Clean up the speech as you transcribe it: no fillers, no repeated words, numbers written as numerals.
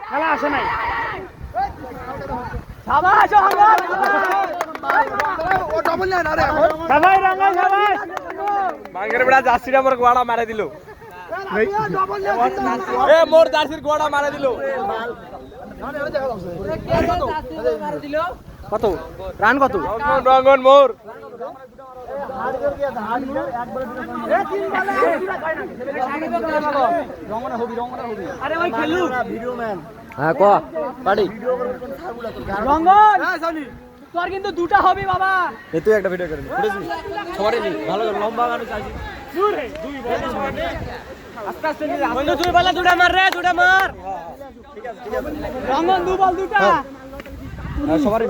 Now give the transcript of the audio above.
খেলা আসে নাই জার্সিটা মোর গোড়া মারা দিল মোর জার্সির গোড়া মারা দিল কত রান কত রঙ্গন মোর হ্যাঁ ক পারি তোর কিন্তু দুটা হবে বাবা তুই একটা ভিডিও করে সবারই ভালো লম্বা গান চাইছি আস্তে আস্তে তুই বলে দুটা মার রে দুটা মার ঠিক আছে রঙ্গন দু বল দুটা সবারই